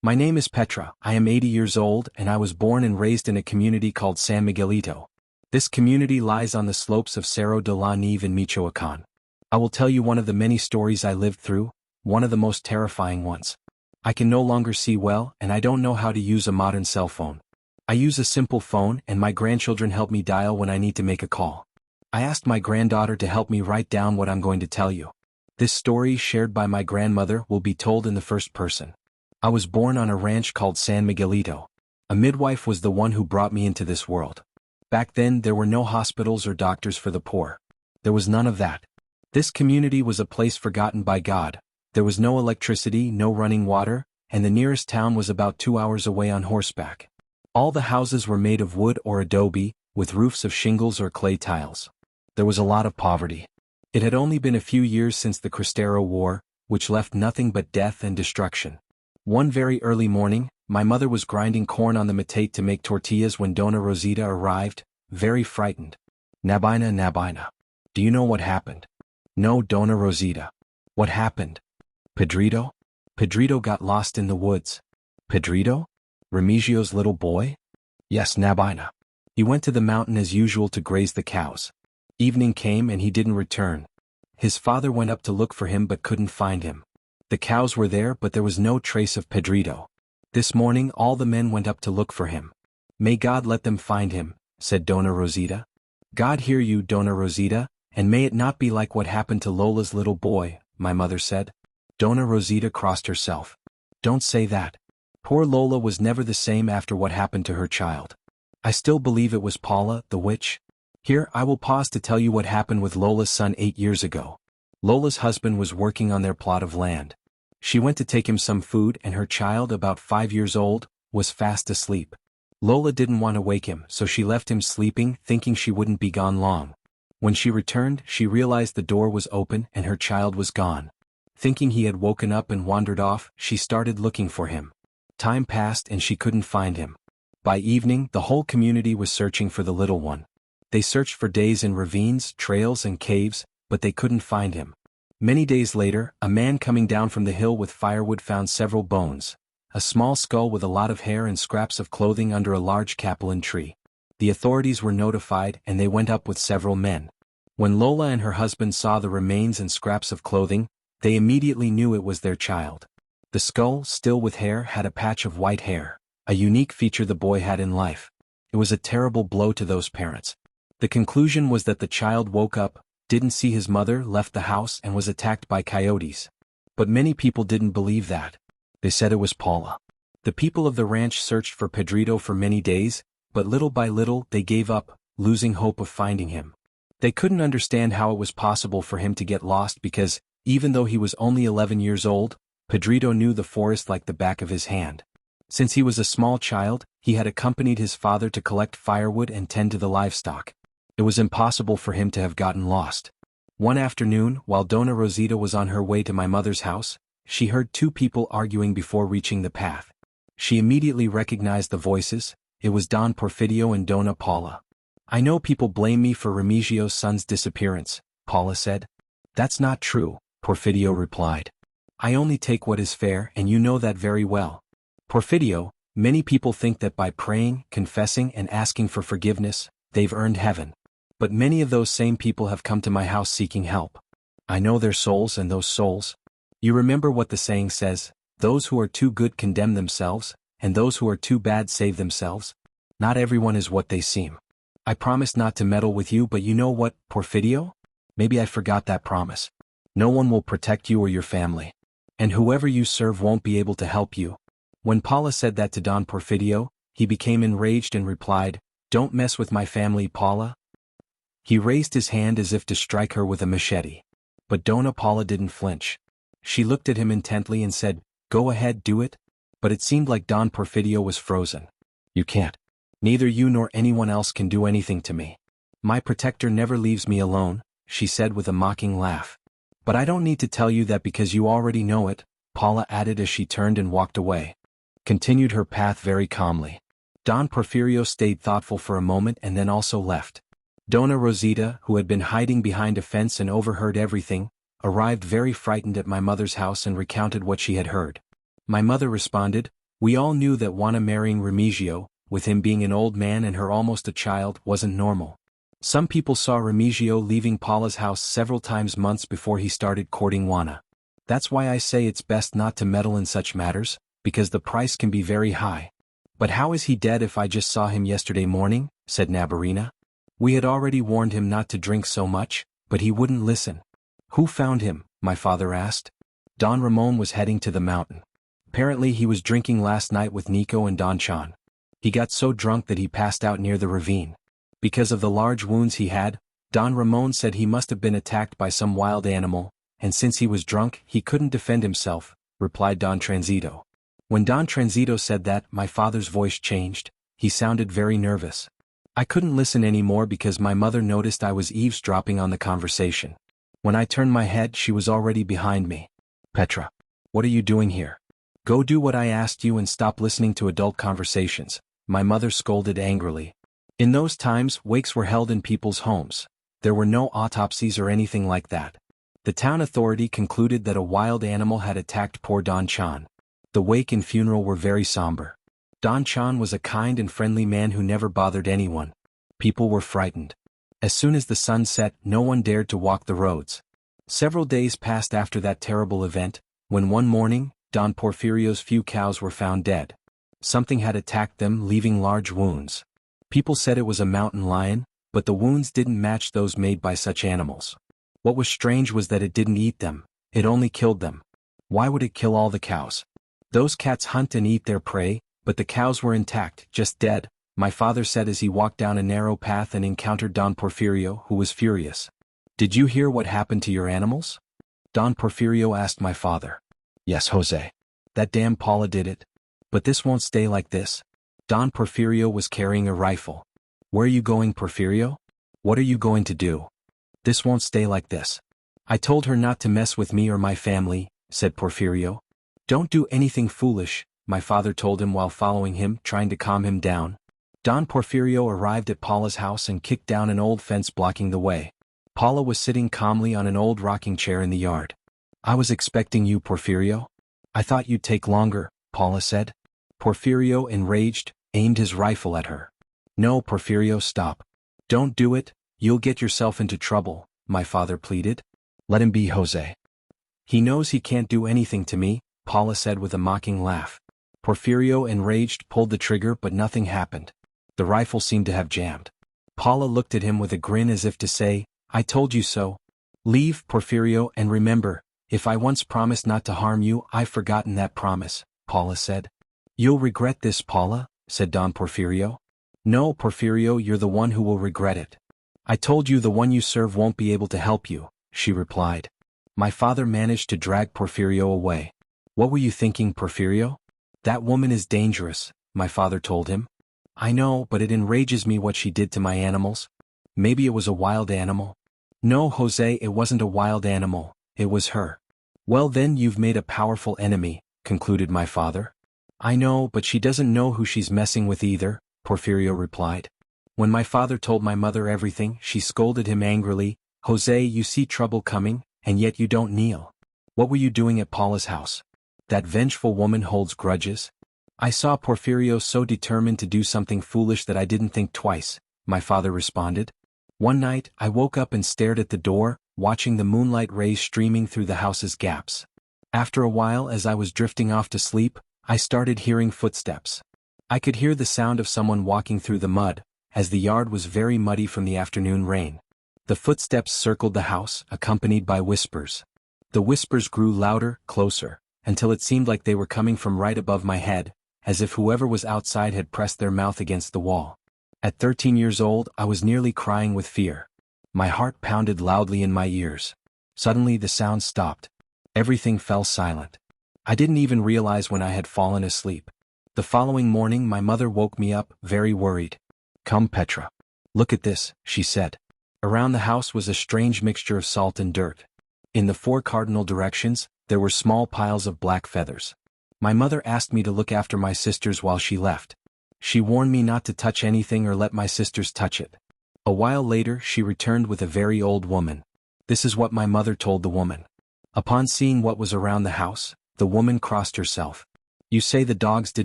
My name is Petra, I am 80 years old and I was born and raised in a community called San Miguelito. This community lies on the slopes of Cerro de la Neve in Michoacán. I will tell you one of the many stories I lived through, one of the most terrifying ones. I can no longer see well and I don't know how to use a modern cell phone. I use a simple phone and my grandchildren help me dial when I need to make a call. I asked my granddaughter to help me write down what I'm going to tell you. This story, shared by my grandmother, will be told in the first person. I was born on a ranch called San Miguelito. A midwife was the one who brought me into this world. Back then there were no hospitals or doctors for the poor. There was none of that. This community was a place forgotten by God. There was no electricity, no running water, and the nearest town was about 2 hours away on horseback. All the houses were made of wood or adobe, with roofs of shingles or clay tiles. There was a lot of poverty. It had only been a few years since the Cristero War, which left nothing but death and destruction. One very early morning, my mother was grinding corn on the metate to make tortillas when Dona Rosita arrived, very frightened. Nabina, Nabina. Do you know what happened? No, Dona Rosita. What happened? Pedrito? Pedrito got lost in the woods. Pedrito? Remigio's little boy? Yes, Nabina. He went to the mountain as usual to graze the cows. Evening came and he didn't return. His father went up to look for him but couldn't find him. The cows were there but there was no trace of Pedrito. This morning all the men went up to look for him. May God let them find him, said Dona Rosita. God hear you, Dona Rosita, and may it not be like what happened to Lola's little boy, my mother said. Dona Rosita crossed herself. Don't say that. Poor Lola was never the same after what happened to her child. I still believe it was Paula, the witch. Here I will pause to tell you what happened with Lola's son 8 years ago. Lola's husband was working on their plot of land. She went to take him some food and her child, about 5 years old, was fast asleep. Lola didn't want to wake him, so she left him sleeping, thinking she wouldn't be gone long. When she returned, she realized the door was open and her child was gone. Thinking he had woken up and wandered off, she started looking for him. Time passed and she couldn't find him. By evening, the whole community was searching for the little one. They searched for days in ravines, trails and caves, but they couldn't find him. Many days later, a man coming down from the hill with firewood found several bones, a small skull with a lot of hair and scraps of clothing under a large capulin tree. The authorities were notified and they went up with several men. When Lola and her husband saw the remains and scraps of clothing, they immediately knew it was their child. The skull, still with hair, had a patch of white hair, a unique feature the boy had in life. It was a terrible blow to those parents. The conclusion was that the child woke up, didn't see his mother, left the house and was attacked by coyotes. But many people didn't believe that. They said it was Paula. The people of the ranch searched for Pedrito for many days, but little by little they gave up, losing hope of finding him. They couldn't understand how it was possible for him to get lost because, even though he was only 11 years old, Pedrito knew the forest like the back of his hand. Since he was a small child, he had accompanied his father to collect firewood and tend to the livestock. It was impossible for him to have gotten lost. One afternoon, while Dona Rosita was on her way to my mother's house, she heard two people arguing before reaching the path. She immediately recognized the voices. It was Don Porfidio and Dona Paula. I know people blame me for Remigio's son's disappearance, Paula said. That's not true, Porfidio replied. I only take what is fair and you know that very well. Porfidio, many people think that by praying, confessing and asking for forgiveness, they've earned heaven. But many of those same people have come to my house seeking help. I know their souls and those souls. You remember what the saying says, those who are too good condemn themselves, and those who are too bad save themselves? Not everyone is what they seem. I promised not to meddle with you, but you know what, Porfidio? Maybe I forgot that promise. No one will protect you or your family. And whoever you serve won't be able to help you. When Paula said that to Don Porfidio, he became enraged and replied, Don't mess with my family, Paula. He raised his hand as if to strike her with a machete. But Dona Paula didn't flinch. She looked at him intently and said, Go ahead, do it. But it seemed like Don Porfidio was frozen. You can't. Neither you nor anyone else can do anything to me. My protector never leaves me alone, she said with a mocking laugh. But I don't need to tell you that because you already know it, Paula added as she turned and walked away. Continued her path very calmly. Don Porfirio stayed thoughtful for a moment and then also left. Dona Rosita, who had been hiding behind a fence and overheard everything, arrived very frightened at my mother's house and recounted what she had heard. My mother responded, We all knew that Juana marrying Remigio, with him being an old man and her almost a child, wasn't normal. Some people saw Remigio leaving Paula's house several times months before he started courting Juana. That's why I say it's best not to meddle in such matters, because the price can be very high. But how is he dead if I just saw him yesterday morning? Said Nabarina. We had already warned him not to drink so much, but he wouldn't listen. Who found him? My father asked. Don Ramon was heading to the mountain. Apparently he was drinking last night with Nico and Don Chan. He got so drunk that he passed out near the ravine. Because of the large wounds he had, Don Ramon said he must have been attacked by some wild animal, and since he was drunk he couldn't defend himself, replied Don Transito. When Don Transito said that, my father's voice changed. He sounded very nervous. I couldn't listen anymore because my mother noticed I was eavesdropping on the conversation. When I turned my head she was already behind me. Petra, what are you doing here? Go do what I asked you and stop listening to adult conversations, my mother scolded angrily. In those times, wakes were held in people's homes. There were no autopsies or anything like that. The town authority concluded that a wild animal had attacked poor Don Chan. The wake and funeral were very somber. Don Chan was a kind and friendly man who never bothered anyone. People were frightened. As soon as the sun set, no one dared to walk the roads. Several days passed after that terrible event, when one morning, Don Porfirio's few cows were found dead. Something had attacked them, leaving large wounds. People said it was a mountain lion, but the wounds didn't match those made by such animals. What was strange was that it didn't eat them, it only killed them. Why would it kill all the cows? Those cats hunt and eat their prey, but the cows were intact, just dead, my father said as he walked down a narrow path and encountered Don Porfirio, who was furious. Did you hear what happened to your animals? Don Porfirio asked my father. Yes, Jose. That damn Paula did it. But this won't stay like this. Don Porfirio was carrying a rifle. Where are you going, Porfirio? What are you going to do? This won't stay like this. I told her not to mess with me or my family, said Porfirio. Don't do anything foolish, my father told him while following him, trying to calm him down. Don Porfirio arrived at Paula's house and kicked down an old fence blocking the way. Paula was sitting calmly on an old rocking chair in the yard. I was expecting you, Porfirio. I thought you'd take longer, Paula said. Porfirio, enraged, aimed his rifle at her. No, Porfirio, stop. Don't do it, you'll get yourself into trouble, my father pleaded. Let him be, Jose. He knows he can't do anything to me, Paula said with a mocking laugh. Porfirio, enraged, pulled the trigger but nothing happened. The rifle seemed to have jammed. Paula looked at him with a grin as if to say, I told you so. Leave, Porfirio, and remember, if I once promised not to harm you, I've forgotten that promise, Paula said. You'll regret this, Paula, said Don Porfirio. No, Porfirio, you're the one who will regret it. I told you the one you serve won't be able to help you, she replied. My father managed to drag Porfirio away. What were you thinking, Porfirio? That woman is dangerous, my father told him. I know, but it enrages me what she did to my animals. Maybe it was a wild animal. No, Jose, it wasn't a wild animal, it was her. Well then you've made a powerful enemy, concluded my father. I know, but she doesn't know who she's messing with either, Porfirio replied. When my father told my mother everything, she scolded him angrily. Jose, you see trouble coming, and yet you don't kneel. What were you doing at Paula's house? That vengeful woman holds grudges. I saw Porfirio so determined to do something foolish that I didn't think twice, my father responded. One night, I woke up and stared at the door, watching the moonlight rays streaming through the house's gaps. After a while, as I was drifting off to sleep, I started hearing footsteps. I could hear the sound of someone walking through the mud, as the yard was very muddy from the afternoon rain. The footsteps circled the house, accompanied by whispers. The whispers grew louder, closer, until it seemed like they were coming from right above my head, as if whoever was outside had pressed their mouth against the wall. At 13 years old, I was nearly crying with fear. My heart pounded loudly in my ears. Suddenly the sound stopped. Everything fell silent. I didn't even realize when I had fallen asleep. The following morning my mother woke me up, very worried. Come, Petra. Look at this, she said. Around the house was a strange mixture of salt and dirt. In the 4 cardinal directions, there were small piles of black feathers. My mother asked me to look after my sisters while she left. She warned me not to touch anything or let my sisters touch it. A while later she returned with a very old woman. This is what my mother told the woman. Upon seeing what was around the house, the woman crossed herself. You say the dogs didn't